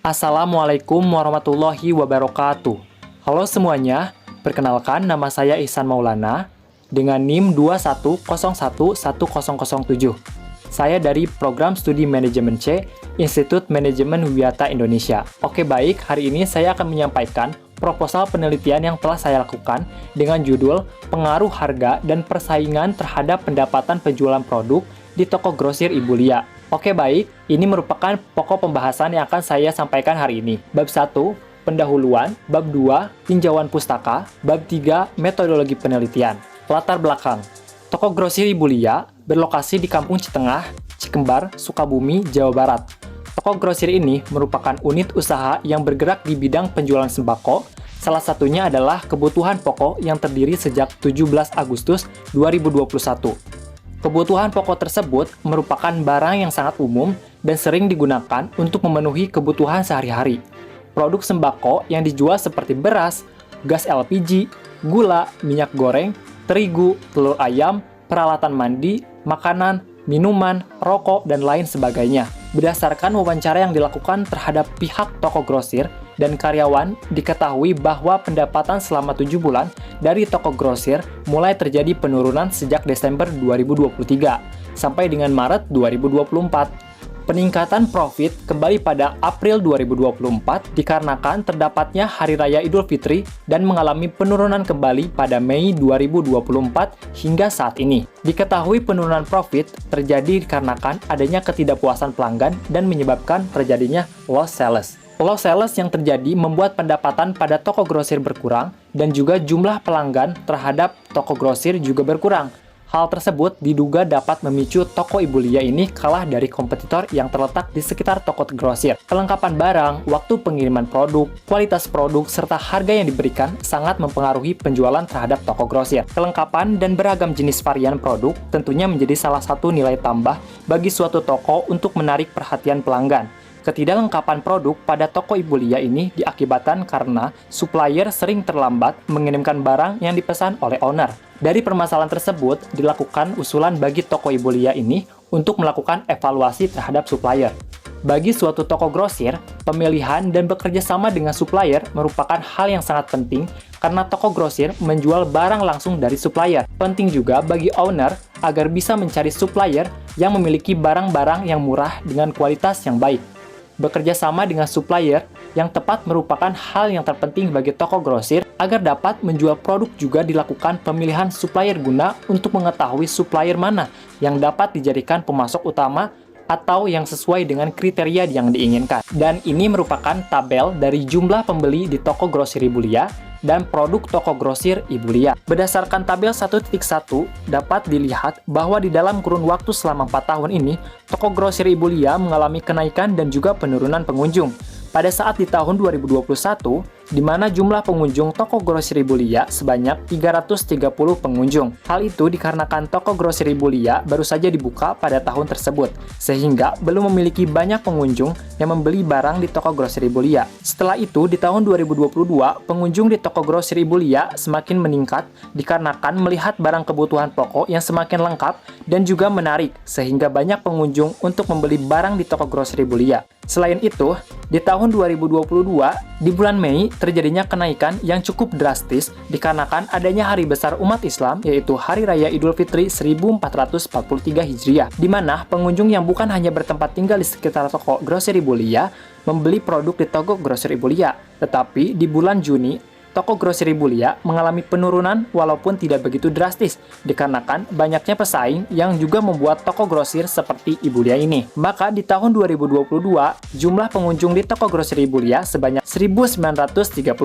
Assalamualaikum warahmatullahi wabarakatuh. Halo semuanya, perkenalkan nama saya Ihsan Maulana dengan NIM 210110007. Saya dari Program Studi Manajemen C, Institut Manajemen Wiyata Indonesia. Oke baik, hari ini saya akan menyampaikan proposal penelitian yang telah saya lakukan dengan judul Pengaruh Harga dan Persaingan Terhadap Pendapatan Penjualan Produk di Toko Grosir Ibu Lia. Oke baik, ini merupakan pokok pembahasan yang akan saya sampaikan hari ini. Bab 1, pendahuluan. Bab 2, tinjauan pustaka. Bab 3, metodologi penelitian. Latar belakang. Toko Grosir Ibu Lia berlokasi di Kampung Citengah, Cikembar, Sukabumi, Jawa Barat. Toko Grosir ini merupakan unit usaha yang bergerak di bidang penjualan sembako. Salah satunya adalah kebutuhan pokok yang terdiri sejak 17 Agustus 2021. Kebutuhan pokok tersebut merupakan barang yang sangat umum dan sering digunakan untuk memenuhi kebutuhan sehari-hari. Produk sembako yang dijual seperti beras, gas LPG, gula, minyak goreng, terigu, telur ayam, peralatan mandi, makanan, minuman, rokok, dan lain sebagainya. Berdasarkan wawancara yang dilakukan terhadap pihak toko grosir dan karyawan, diketahui bahwa pendapatan selama 7 bulan dari toko grosir mulai terjadi penurunan sejak Desember 2023 sampai dengan Maret 2024. Peningkatan profit kembali pada April 2024 dikarenakan terdapatnya Hari Raya Idul Fitri dan mengalami penurunan kembali pada Mei 2024 hingga saat ini. Diketahui penurunan profit terjadi dikarenakan adanya ketidakpuasan pelanggan dan menyebabkan terjadinya loss sales. Loss sales yang terjadi membuat pendapatan pada toko grosir berkurang dan juga jumlah pelanggan terhadap toko grosir juga berkurang. Hal tersebut diduga dapat memicu toko Ibu Lia ini kalah dari kompetitor yang terletak di sekitar toko grosir. Kelengkapan barang, waktu pengiriman produk, kualitas produk, serta harga yang diberikan sangat mempengaruhi penjualan terhadap toko grosir. Kelengkapan dan beragam jenis varian produk tentunya menjadi salah satu nilai tambah bagi suatu toko untuk menarik perhatian pelanggan. Ketidaklengkapan produk pada toko Ibu Lia ini diakibatkan karena supplier sering terlambat mengirimkan barang yang dipesan oleh owner. Dari permasalahan tersebut, dilakukan usulan bagi toko Ibu Lia ini untuk melakukan evaluasi terhadap supplier. Bagi suatu toko grosir, pemilihan dan bekerja sama dengan supplier merupakan hal yang sangat penting karena toko grosir menjual barang langsung dari supplier. Penting juga bagi owner agar bisa mencari supplier yang memiliki barang-barang yang murah dengan kualitas yang baik. Bekerja sama dengan supplier yang tepat merupakan hal yang terpenting bagi toko grosir agar dapat menjual produk. Juga dilakukan pemilihan supplier guna untuk mengetahui supplier mana yang dapat dijadikan pemasok utama atau yang sesuai dengan kriteria yang diinginkan. Dan ini merupakan tabel dari jumlah pembeli di toko grosir Ibu Lia dan produk toko grosir Ibu Lia. Berdasarkan tabel 1.1 dapat dilihat bahwa di dalam kurun waktu selama 4 tahun ini, toko grosir Ibu Lia mengalami kenaikan dan juga penurunan pengunjung. Pada saat di tahun 2021, di mana jumlah pengunjung toko grosir Ibu Lia sebanyak 330 pengunjung. Hal itu dikarenakan toko grosir Ibu Lia baru saja dibuka pada tahun tersebut, sehingga belum memiliki banyak pengunjung yang membeli barang di toko grosir Ibu Lia. Setelah itu, di tahun 2022, pengunjung di toko grosir Ibu Lia semakin meningkat dikarenakan melihat barang kebutuhan pokok yang semakin lengkap dan juga menarik, sehingga banyak pengunjung untuk membeli barang di toko grosir Ibu Lia. Selain itu, di tahun 2022, di bulan Mei, terjadinya kenaikan yang cukup drastis dikarenakan adanya hari besar umat Islam, yaitu Hari Raya Idul Fitri 1443 Hijriah, di mana pengunjung yang bukan hanya bertempat tinggal di sekitar toko grosir Ibu Lia membeli produk di toko grosir Ibu Lia, tetapi di bulan Juni, toko grosir Ibu Lia mengalami penurunan walaupun tidak begitu drastis dikarenakan banyaknya pesaing yang juga membuat toko grosir seperti Ibu Lia ini. Maka di tahun 2022, jumlah pengunjung di toko grosir Ibu Lia sebanyak 1.935.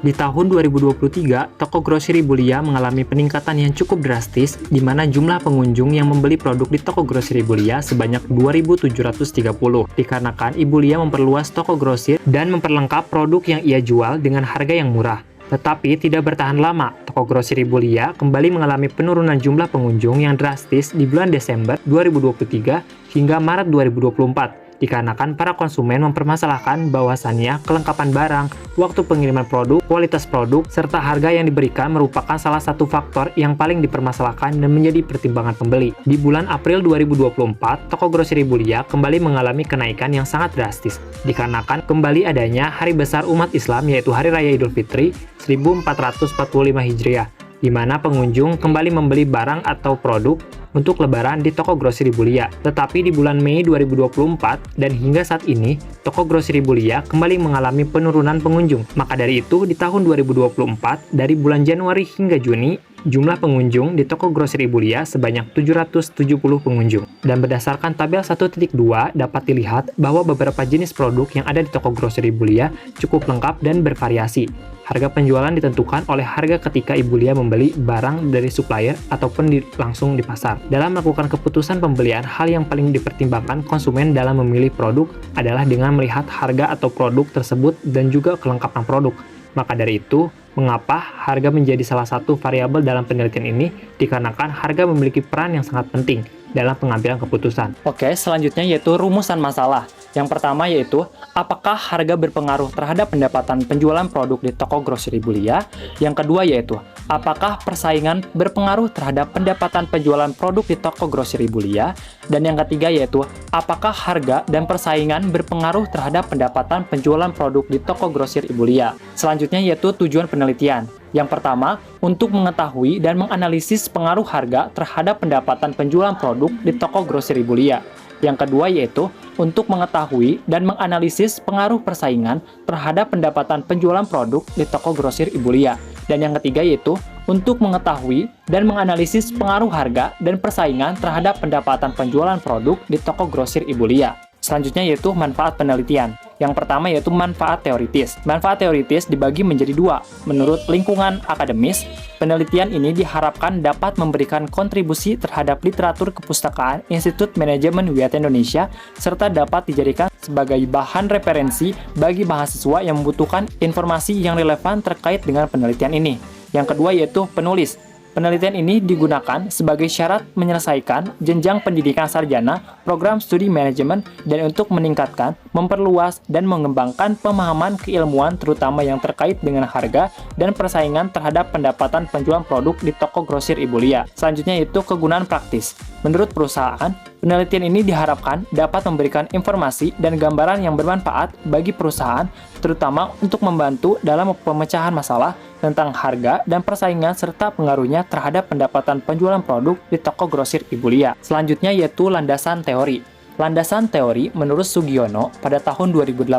Di tahun 2023, toko grosir Ibu Lia mengalami peningkatan yang cukup drastis di mana jumlah pengunjung yang membeli produk di toko grosir Ibu Lia sebanyak 2.730 dikarenakan Ibu Lia memperluas toko grosir dan memperlengkap produk yang ia jual dengan harga yang murah. Tetapi tidak bertahan lama, toko grosir Ibu Lia kembali mengalami penurunan jumlah pengunjung yang drastis di bulan Desember 2023 hingga Maret 2024. dikarenakan para konsumen mempermasalahkan bahwasannya kelengkapan barang, waktu pengiriman produk, kualitas produk, serta harga yang diberikan merupakan salah satu faktor yang paling dipermasalahkan dan menjadi pertimbangan pembeli. Di bulan April 2024, toko groseri Bulia kembali mengalami kenaikan yang sangat drastis, dikarenakan kembali adanya hari besar umat Islam yaitu Hari Raya Idul Fitri 1445 Hijriah, di mana pengunjung kembali membeli barang atau produk untuk lebaran di toko groseri Bulia. Tetapi di bulan Mei 2024 dan hingga saat ini, toko groseri Bulia kembali mengalami penurunan pengunjung. Maka dari itu, di tahun 2024, dari bulan Januari hingga Juni, jumlah pengunjung di toko groseri Bulia sebanyak 770 pengunjung. Dan berdasarkan tabel 1.2 dapat dilihat bahwa beberapa jenis produk yang ada di toko groseri Bulia cukup lengkap dan bervariasi. Harga penjualan ditentukan oleh harga ketika Ibu Lia membeli barang dari supplier ataupun langsung di pasar. Dalam melakukan keputusan pembelian, hal yang paling dipertimbangkan konsumen dalam memilih produk adalah dengan melihat harga atau produk tersebut dan juga kelengkapan produk. Maka dari itu, mengapa harga menjadi salah satu variabel dalam penelitian ini? Dikarenakan harga memiliki peran yang sangat penting dalam pengambilan keputusan. Oke, selanjutnya yaitu rumusan masalah. Yang pertama yaitu, apakah harga berpengaruh terhadap pendapatan penjualan produk di toko groseri Bulia? Yang kedua yaitu, apakah persaingan berpengaruh terhadap pendapatan penjualan produk di toko groseri Bulia? Dan yang ketiga yaitu, apakah harga dan persaingan berpengaruh terhadap pendapatan penjualan produk di toko groseri Bulia? Selanjutnya yaitu tujuan penelitian. Yang pertama, untuk mengetahui dan menganalisis pengaruh harga terhadap pendapatan penjualan produk di toko groseri Bulia. Yang kedua yaitu untuk mengetahui dan menganalisis pengaruh persaingan terhadap pendapatan penjualan produk di toko grosir Ibu Lia. Dan yang ketiga yaitu untuk mengetahui dan menganalisis pengaruh harga dan persaingan terhadap pendapatan penjualan produk di toko grosir Ibu Lia. Selanjutnya yaitu manfaat penelitian. Yang pertama yaitu manfaat teoritis. Manfaat teoritis dibagi menjadi dua. Menurut lingkungan akademis, penelitian ini diharapkan dapat memberikan kontribusi terhadap literatur kepustakaan Institut Manajemen WIATA Indonesia, serta dapat dijadikan sebagai bahan referensi bagi mahasiswa yang membutuhkan informasi yang relevan terkait dengan penelitian ini. Yang kedua yaitu penulis. Penelitian ini digunakan sebagai syarat menyelesaikan jenjang pendidikan sarjana, program studi manajemen, dan untuk meningkatkan, memperluas, dan mengembangkan pemahaman keilmuan terutama yang terkait dengan harga dan persaingan terhadap pendapatan penjualan produk di toko grosir Ibu Lia. Selanjutnya yaitu kegunaan praktis. Menurut perusahaan, penelitian ini diharapkan dapat memberikan informasi dan gambaran yang bermanfaat bagi perusahaan, terutama untuk membantu dalam pemecahan masalah tentang harga dan persaingan serta pengaruhnya terhadap pendapatan penjualan produk di toko grosir Ibu Lia. Selanjutnya yaitu landasan teori. Landasan teori menurut Sugiono pada tahun 2018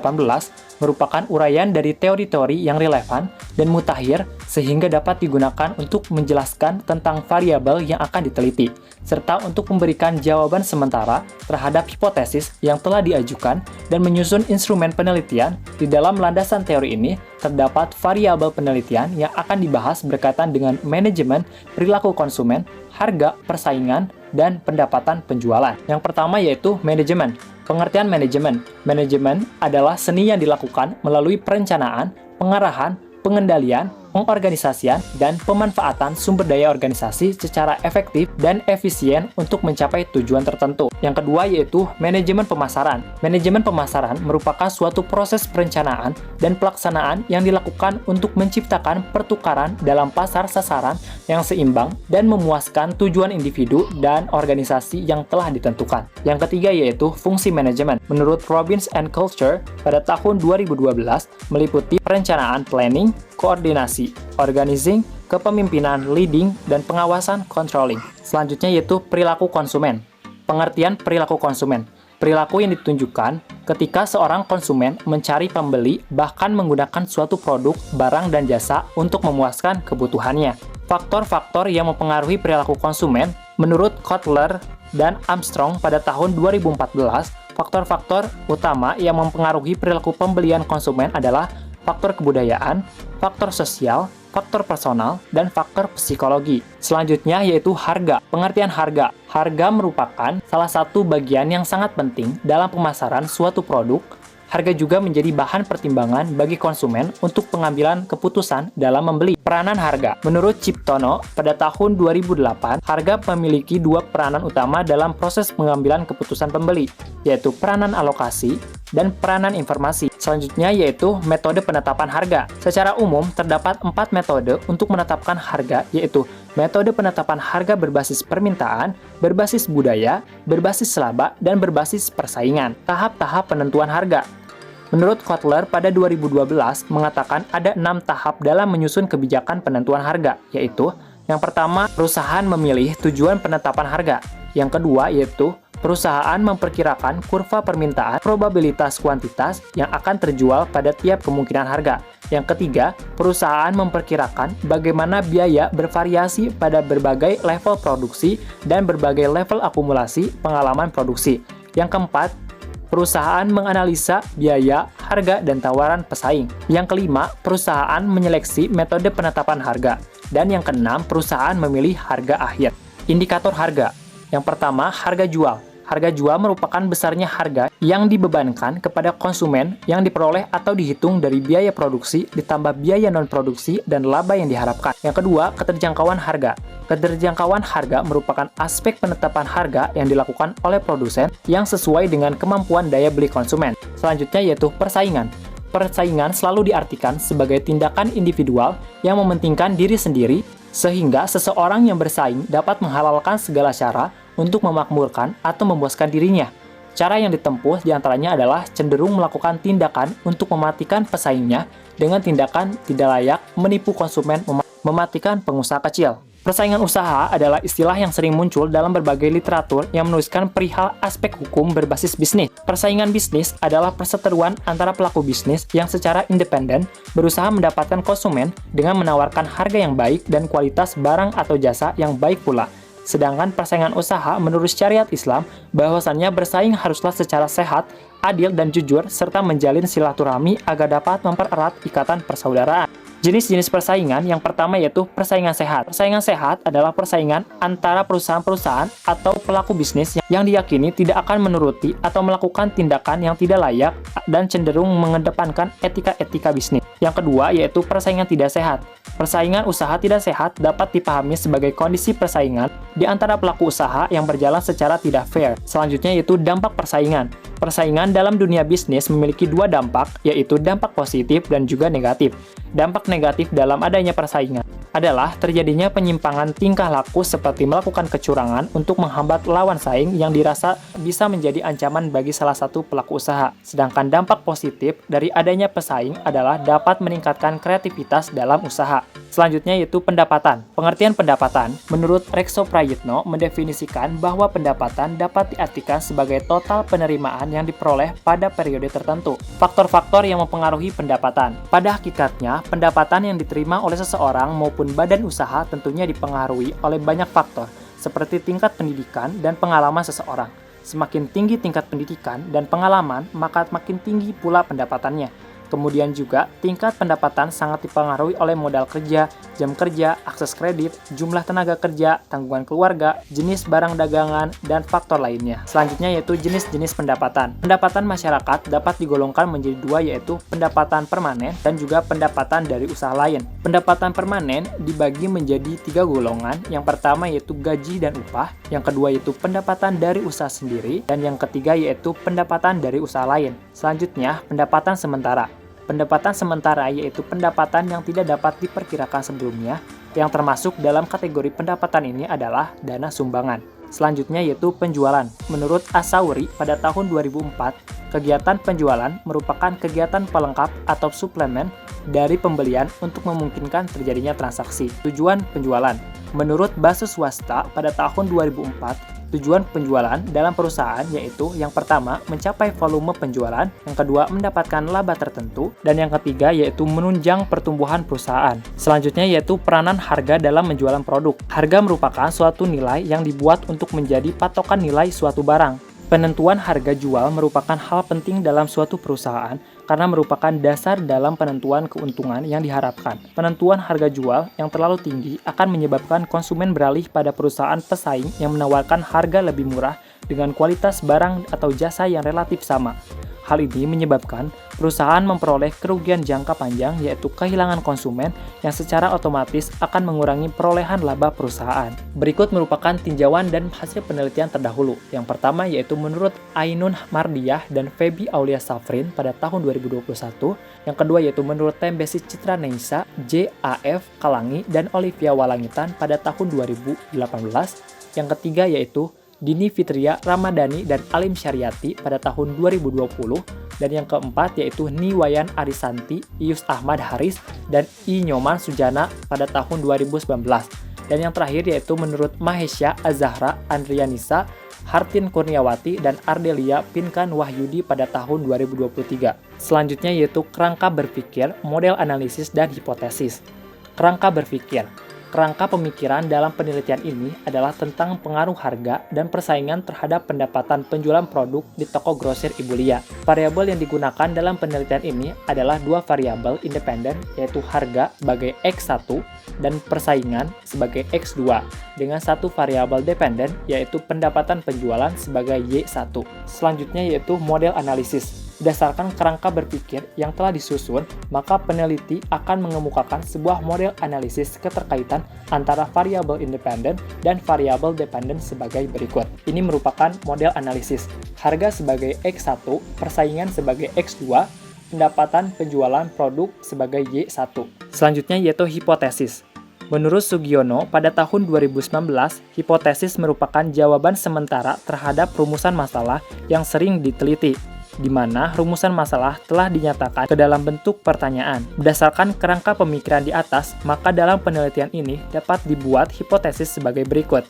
merupakan uraian dari teori-teori yang relevan dan mutakhir sehingga dapat digunakan untuk menjelaskan tentang variabel yang akan diteliti, serta untuk memberikan jawaban sementara terhadap hipotesis yang telah diajukan dan menyusun instrumen penelitian. Di dalam landasan teori ini terdapat variabel penelitian yang akan dibahas berkaitan dengan manajemen, perilaku konsumen, harga, persaingan, dan pendapatan penjualan. Yang pertama yaitu manajemen. Pengertian manajemen. Manajemen adalah seni yang dilakukan melalui perencanaan, pengarahan, pengendalian, pengorganisasian, dan pemanfaatan sumber daya organisasi secara efektif dan efisien untuk mencapai tujuan tertentu. Yang kedua yaitu manajemen pemasaran. Manajemen pemasaran merupakan suatu proses perencanaan dan pelaksanaan yang dilakukan untuk menciptakan pertukaran dalam pasar sasaran yang seimbang dan memuaskan tujuan individu dan organisasi yang telah ditentukan. Yang ketiga yaitu fungsi manajemen. Menurut Robbins and Culture, pada tahun 2012 meliputi perencanaan planning, koordinasi, organizing, kepemimpinan leading, dan pengawasan controlling. Selanjutnya yaitu perilaku konsumen. Pengertian perilaku konsumen. Perilaku yang ditunjukkan ketika seorang konsumen mencari pembeli bahkan menggunakan suatu produk, barang, dan jasa untuk memuaskan kebutuhannya. Faktor-faktor yang mempengaruhi perilaku konsumen menurut Kotler dan Armstrong pada tahun 2014, faktor-faktor utama yang mempengaruhi perilaku pembelian konsumen adalah faktor kebudayaan, faktor sosial, faktor personal, dan faktor psikologi. Selanjutnya yaitu harga. Pengertian harga. Harga merupakan salah satu bagian yang sangat penting dalam pemasaran suatu produk. Harga juga menjadi bahan pertimbangan bagi konsumen untuk pengambilan keputusan dalam membeli. Peranan harga. Menurut Ciptono, pada tahun 2008, harga memiliki dua peranan utama dalam proses pengambilan keputusan pembeli, yaitu peranan alokasi dan peranan informasi. Selanjutnya yaitu metode penetapan harga. Secara umum, terdapat 4 metode untuk menetapkan harga, yaitu metode penetapan harga berbasis permintaan, berbasis budaya, berbasis laba, dan berbasis persaingan. Tahap-tahap penentuan harga. Menurut Kotler pada 2012 mengatakan ada 6 tahap dalam menyusun kebijakan penentuan harga, yaitu yang pertama, perusahaan memilih tujuan penetapan harga. Yang kedua yaitu perusahaan memperkirakan kurva permintaan, probabilitas kuantitas yang akan terjual pada tiap kemungkinan harga. Yang ketiga, perusahaan memperkirakan bagaimana biaya bervariasi pada berbagai level produksi dan berbagai level akumulasi pengalaman produksi. Yang keempat, perusahaan menganalisa biaya, harga, dan tawaran pesaing. Yang kelima, perusahaan menyeleksi metode penetapan harga. Dan yang keenam, perusahaan memilih harga akhir. Indikator harga. Yang pertama, harga jual. Harga jual merupakan besarnya harga yang dibebankan kepada konsumen yang diperoleh atau dihitung dari biaya produksi ditambah biaya non-produksi dan laba yang diharapkan. Yang kedua, keterjangkauan harga. Keterjangkauan harga merupakan aspek penetapan harga yang dilakukan oleh produsen yang sesuai dengan kemampuan daya beli konsumen. Selanjutnya yaitu persaingan. Persaingan selalu diartikan sebagai tindakan individual yang mementingkan diri sendiri sehingga seseorang yang bersaing dapat menghalalkan segala cara untuk memakmurkan atau memuaskan dirinya. Cara yang ditempuh diantaranya adalah cenderung melakukan tindakan untuk mematikan pesaingnya dengan tindakan tidak layak, menipu konsumen, mematikan pengusaha kecil. Persaingan usaha adalah istilah yang sering muncul dalam berbagai literatur yang menuliskan perihal aspek hukum berbasis bisnis. Persaingan bisnis adalah perseteruan antara pelaku bisnis yang secara independen berusaha mendapatkan konsumen dengan menawarkan harga yang baik dan kualitas barang atau jasa yang baik pula. Sedangkan persaingan usaha menurut syariat Islam bahwasannya bersaing haruslah secara sehat, adil dan jujur serta menjalin silaturahmi agar dapat mempererat ikatan persaudaraan. Jenis-jenis persaingan yang pertama yaitu persaingan sehat. Persaingan sehat adalah persaingan antara perusahaan-perusahaan atau pelaku bisnis yang diyakini tidak akan menuruti atau melakukan tindakan yang tidak layak dan cenderung mengedepankan etika-etika bisnis. Yang kedua yaitu persaingan tidak sehat. Persaingan usaha tidak sehat dapat dipahami sebagai kondisi persaingan di antara pelaku usaha yang berjalan secara tidak fair. Selanjutnya yaitu dampak persaingan. Persaingan dalam dunia bisnis memiliki dua dampak, yaitu dampak positif dan juga negatif. Dampak negatif dalam adanya persaingan adalah terjadinya penyimpangan tingkah laku seperti melakukan kecurangan untuk menghambat lawan saing yang dirasa bisa menjadi ancaman bagi salah satu pelaku usaha. Sedangkan dampak positif dari adanya pesaing adalah dapat meningkatkan kreativitas dalam usaha. Selanjutnya yaitu pendapatan. Pengertian pendapatan, menurut Rekso Prayitno mendefinisikan bahwa pendapatan dapat diartikan sebagai total penerimaan yang diperoleh pada periode tertentu. Faktor-faktor yang mempengaruhi pendapatan. Pada hakikatnya, pendapatan yang diterima oleh seseorang maupun badan usaha tentunya dipengaruhi oleh banyak faktor, seperti tingkat pendidikan dan pengalaman seseorang. Semakin tinggi tingkat pendidikan dan pengalaman, maka makin tinggi pula pendapatannya. Kemudian juga, tingkat pendapatan sangat dipengaruhi oleh modal kerja, jam kerja, akses kredit, jumlah tenaga kerja, tanggungan keluarga, jenis barang dagangan, dan faktor lainnya. Selanjutnya yaitu jenis-jenis pendapatan. Pendapatan masyarakat dapat digolongkan menjadi dua, yaitu pendapatan permanen dan juga pendapatan dari usaha lain. Pendapatan permanen dibagi menjadi tiga golongan. Yang pertama yaitu gaji dan upah, yang kedua yaitu pendapatan dari usaha sendiri, dan yang ketiga yaitu pendapatan dari usaha lain. Selanjutnya, pendapatan sementara. Pendapatan sementara yaitu pendapatan yang tidak dapat diperkirakan sebelumnya, yang termasuk dalam kategori pendapatan ini adalah dana sumbangan. Selanjutnya yaitu penjualan. Menurut Asauri pada tahun 2004, kegiatan penjualan merupakan kegiatan pelengkap atau suplemen dari pembelian untuk memungkinkan terjadinya transaksi. Tujuan penjualan. Menurut Basu Swasta pada tahun 2004, tujuan penjualan dalam perusahaan yaitu yang pertama mencapai volume penjualan, yang kedua mendapatkan laba tertentu, dan yang ketiga yaitu menunjang pertumbuhan perusahaan. Selanjutnya yaitu peranan harga dalam menjualan produk. Harga merupakan suatu nilai yang dibuat untuk menjadi patokan nilai suatu barang. Penentuan harga jual merupakan hal penting dalam suatu perusahaan karena merupakan dasar dalam penentuan keuntungan yang diharapkan. Penentuan harga jual yang terlalu tinggi akan menyebabkan konsumen beralih pada perusahaan pesaing yang menawarkan harga lebih murah dengan kualitas barang atau jasa yang relatif sama. Hal ini menyebabkan perusahaan memperoleh kerugian jangka panjang, yaitu kehilangan konsumen yang secara otomatis akan mengurangi perolehan laba perusahaan. Berikut merupakan tinjauan dan hasil penelitian terdahulu. Yang pertama yaitu menurut Ainun Mardiah dan Feby Aulia Safrin pada tahun 2021. Yang kedua yaitu menurut Tembesi Citra Neisa, JAF Kalangi, dan Olivia Walangitan pada tahun 2018. Yang ketiga yaitu Dini Fitria Ramadhani dan Alim Syariati pada tahun 2020, dan yang keempat yaitu Niwayan Arisanti, Ius Ahmad Haris, dan I Nyoman Sujana pada tahun 2019. Dan yang terakhir yaitu menurut Mahesya Azahra Andrianisa, Hartin Kurniawati, dan Ardelia Pinkan Wahyudi pada tahun 2023. Selanjutnya yaitu kerangka berpikir, model analisis, dan hipotesis. Kerangka berpikir. Kerangka pemikiran dalam penelitian ini adalah tentang pengaruh harga dan persaingan terhadap pendapatan penjualan produk di toko grosir Ibu Lia. Variabel yang digunakan dalam penelitian ini adalah dua variabel independen, yaitu harga sebagai X1 dan persaingan sebagai X2, dengan satu variabel dependen, yaitu pendapatan penjualan sebagai Y1. Selanjutnya yaitu model analisis. Berdasarkan kerangka berpikir yang telah disusun, maka peneliti akan mengemukakan sebuah model analisis keterkaitan antara variabel independen dan variabel dependen sebagai berikut. Ini merupakan model analisis. Harga sebagai X1, persaingan sebagai X2, pendapatan penjualan produk sebagai Y1. Selanjutnya yaitu hipotesis. Menurut Sugiono, pada tahun 2019, hipotesis merupakan jawaban sementara terhadap rumusan masalah yang sering diteliti, di mana rumusan masalah telah dinyatakan ke dalam bentuk pertanyaan. Berdasarkan kerangka pemikiran di atas, maka dalam penelitian ini dapat dibuat hipotesis sebagai berikut.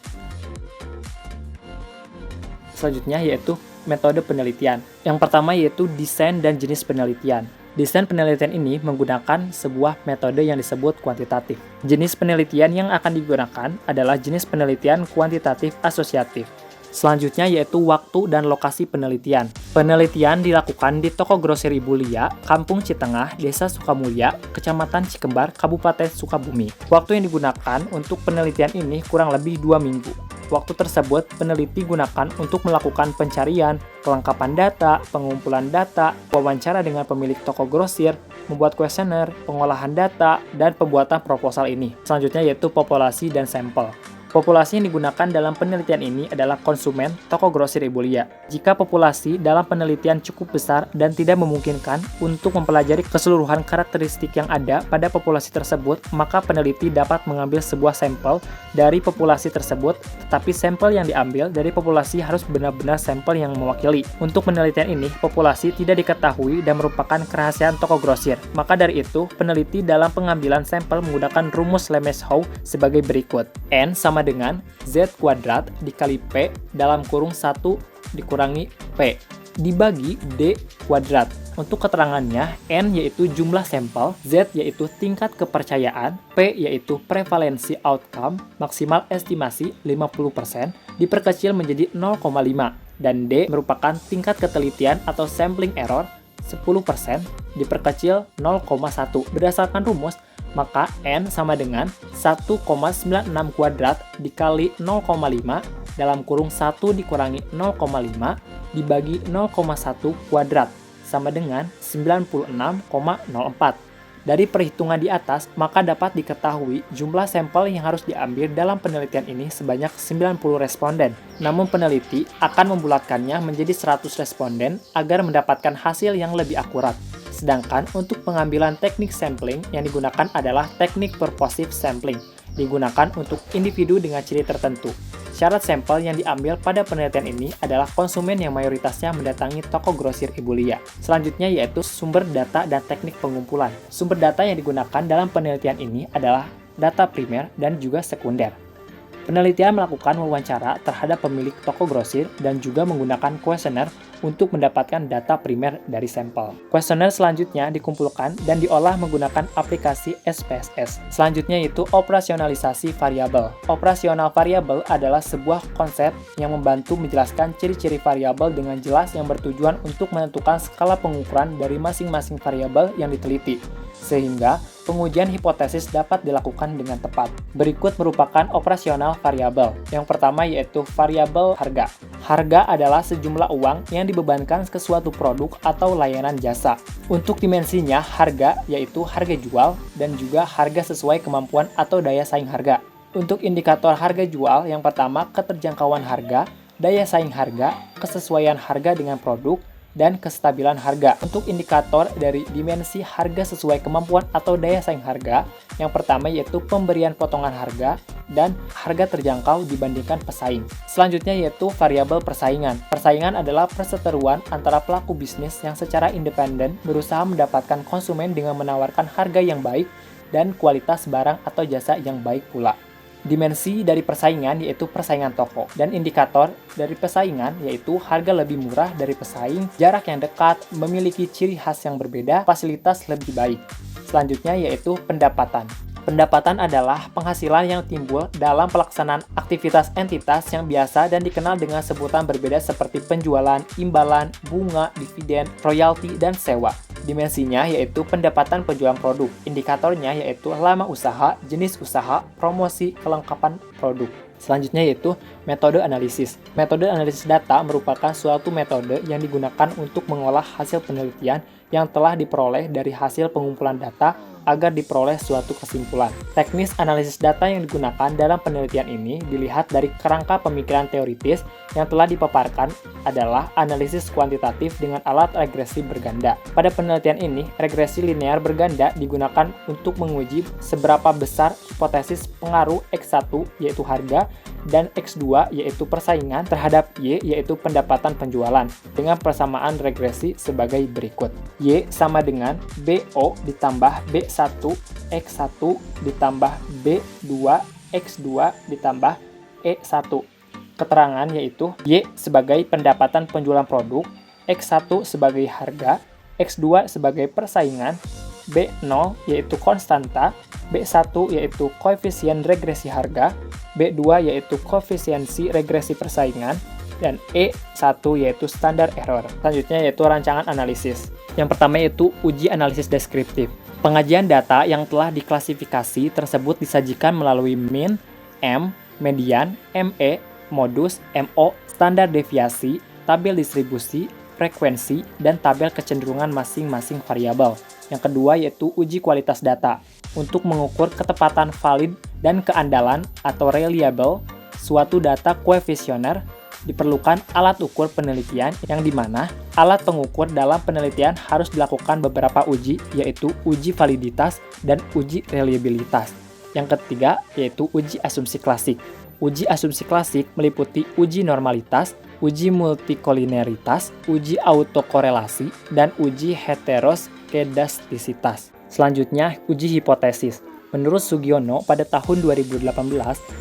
Selanjutnya yaitu metode penelitian. Yang pertama yaitu desain dan jenis penelitian. Desain penelitian ini menggunakan sebuah metode yang disebut kuantitatif. Jenis penelitian yang akan digunakan adalah jenis penelitian kuantitatif asosiatif. Selanjutnya yaitu waktu dan lokasi penelitian. Penelitian dilakukan di toko grosir Ibu Lia, Kampung Citengah, Desa Sukamulya, Kecamatan Cikembar, Kabupaten Sukabumi. Waktu yang digunakan untuk penelitian ini kurang lebih 2 minggu. Waktu tersebut peneliti gunakan untuk melakukan pencarian, kelengkapan data, pengumpulan data, wawancara dengan pemilik toko grosir, membuat kuesioner, pengolahan data, dan pembuatan proposal ini. Selanjutnya yaitu populasi dan sampel. Populasi yang digunakan dalam penelitian ini adalah konsumen toko grosir Ibu Lia. Jika populasi dalam penelitian cukup besar dan tidak memungkinkan untuk mempelajari keseluruhan karakteristik yang ada pada populasi tersebut, maka peneliti dapat mengambil sebuah sampel dari populasi tersebut, tetapi sampel yang diambil dari populasi harus benar-benar sampel yang mewakili. Untuk penelitian ini, populasi tidak diketahui dan merupakan kerahasiaan toko grosir. Maka dari itu, peneliti dalam pengambilan sampel menggunakan rumus Lemeshow sebagai berikut. N sama dengan Z kuadrat dikali P dalam kurung 1 dikurangi P dibagi D kuadrat. Untuk keterangannya, N yaitu jumlah sampel, Z yaitu tingkat kepercayaan, P yaitu prevalensi outcome, maksimal estimasi 50%, diperkecil menjadi 0,5, dan D merupakan tingkat ketelitian atau sampling error 10%, diperkecil 0,1. Berdasarkan rumus, maka N sama dengan 1,96 kuadrat dikali 0,5 dalam kurung 1 dikurangi 0,5 dibagi 0,1 kuadrat sama dengan 96,04. Dari perhitungan di atas, maka dapat diketahui jumlah sampel yang harus diambil dalam penelitian ini sebanyak 90 responden. Namun peneliti akan membulatkannya menjadi 100 responden agar mendapatkan hasil yang lebih akurat. Sedangkan untuk pengambilan teknik sampling yang digunakan adalah teknik purposive sampling, digunakan untuk individu dengan ciri tertentu. Syarat sampel yang diambil pada penelitian ini adalah konsumen yang mayoritasnya mendatangi toko grosir Ibu Lia. Selanjutnya yaitu sumber data dan teknik pengumpulan. Sumber data yang digunakan dalam penelitian ini adalah data primer dan juga sekunder. Penelitian melakukan wawancara terhadap pemilik toko grosir dan juga menggunakan kuesioner untuk mendapatkan data primer dari sampel. Kuesioner selanjutnya dikumpulkan dan diolah menggunakan aplikasi SPSS. Selanjutnya yaitu operasionalisasi variabel. Operasional variabel adalah sebuah konsep yang membantu menjelaskan ciri-ciri variabel dengan jelas yang bertujuan untuk menentukan skala pengukuran dari masing-masing variabel yang diteliti. Sehingga pengujian hipotesis dapat dilakukan dengan tepat. Berikut merupakan operasional variabel. Yang pertama yaitu variabel harga. Harga adalah sejumlah uang yang dibebankan ke suatu produk atau layanan jasa. Untuk dimensinya, harga yaitu harga jual dan juga harga sesuai kemampuan atau daya saing harga. Untuk indikator harga jual, yang pertama keterjangkauan harga, daya saing harga, kesesuaian harga dengan produk, dan kestabilan harga. Untuk indikator dari dimensi harga sesuai kemampuan atau daya saing harga, yang pertama yaitu pemberian potongan harga dan harga terjangkau dibandingkan pesaing. Selanjutnya yaitu variabel persaingan. Persaingan adalah perseteruan antara pelaku bisnis yang secara independen berusaha mendapatkan konsumen dengan menawarkan harga yang baik dan kualitas barang atau jasa yang baik pula. Dimensi dari persaingan yaitu persaingan toko, dan indikator dari persaingan yaitu harga lebih murah dari pesaing, jarak yang dekat, memiliki ciri khas yang berbeda, fasilitas lebih baik. Selanjutnya yaitu pendapatan. Pendapatan adalah penghasilan yang timbul dalam pelaksanaan aktivitas entitas yang biasa dan dikenal dengan sebutan berbeda seperti penjualan, imbalan, bunga, dividen, royalti, dan sewa. Dimensinya yaitu pendapatan penjualan produk. Indikatornya yaitu lama usaha, jenis usaha, promosi, kelengkapan produk. Selanjutnya yaitu metode analisis. Metode analisis data merupakan suatu metode yang digunakan untuk mengolah hasil penelitian yang telah diperoleh dari hasil pengumpulan data agar diperoleh suatu kesimpulan. Teknis analisis data yang digunakan dalam penelitian ini dilihat dari kerangka pemikiran teoritis yang telah dipaparkan adalah analisis kuantitatif dengan alat regresi berganda. Pada penelitian ini, regresi linear berganda digunakan untuk menguji seberapa besar hipotesis pengaruh X1 yaitu harga dan X2 yaitu persaingan terhadap Y yaitu pendapatan penjualan dengan persamaan regresi sebagai berikut. Y sama dengan BO ditambah B1 X1 ditambah B2 X2 ditambah E1. Keterangan yaitu Y sebagai pendapatan penjualan produk, X1 sebagai harga, X2 sebagai persaingan, B0 yaitu konstanta, B1 yaitu koefisien regresi harga, B2 yaitu koefisiensi regresi persaingan, dan E1 yaitu standar error. Selanjutnya yaitu rancangan analisis. Yang pertama yaitu uji analisis deskriptif. Pengajian data yang telah diklasifikasi tersebut disajikan melalui mean, M, median, ME, modus, MO, standar deviasi, tabel distribusi, frekuensi, dan tabel kecenderungan masing-masing variabel. Yang kedua yaitu uji kualitas data. Untuk mengukur ketepatan valid dan keandalan atau reliable suatu data koefisioner, diperlukan alat ukur penelitian yang dimana alat pengukur dalam penelitian harus dilakukan beberapa uji, yaitu uji validitas dan uji reliabilitas. Yang ketiga yaitu uji asumsi klasik. Uji asumsi klasik meliputi uji normalitas, uji multikoliniaritas, uji autokorelasi, dan uji heteroskedastisitas. Selanjutnya, uji hipotesis. Menurut Sugiono, pada tahun 2018,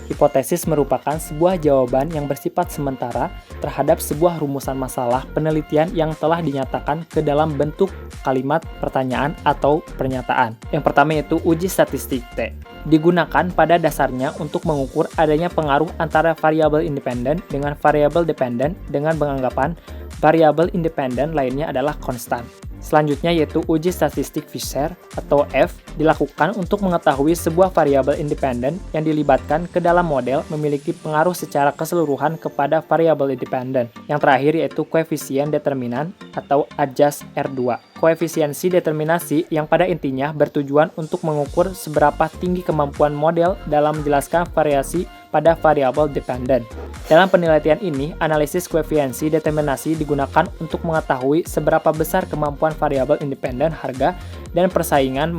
hipotesis merupakan sebuah jawaban yang bersifat sementara terhadap sebuah rumusan masalah penelitian yang telah dinyatakan ke dalam bentuk kalimat, pertanyaan, atau pernyataan. Yang pertama yaitu uji statistik T. Digunakan pada dasarnya untuk mengukur adanya pengaruh antara variabel independen dengan variabel dependen dengan penganggapan variabel independen lainnya adalah konstan. Selanjutnya yaitu uji statistik Fisher atau F dilakukan untuk mengetahui sebuah variabel independen yang dilibatkan ke dalam model memiliki pengaruh secara keseluruhan kepada variabel independen. Yang terakhir yaitu koefisien determinan atau adjust R2. Koefisiensi determinasi yang pada intinya bertujuan untuk mengukur seberapa tinggi kemampuan model dalam menjelaskan variasi pada variabel dependen. Dalam penelitian ini, analisis koefisiensi determinasi digunakan untuk mengetahui seberapa besar kemampuan variabel independen harga dan persaingan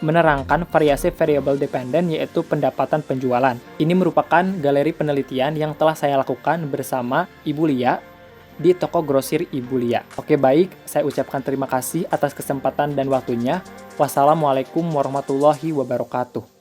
menerangkan variasi variabel dependen yaitu pendapatan penjualan. Ini merupakan galeri penelitian yang telah saya lakukan bersama Ibu Lia di toko grosir Ibu Lia. Oke baik, saya ucapkan terima kasih atas kesempatan dan waktunya. Wassalamualaikum warahmatullahi wabarakatuh.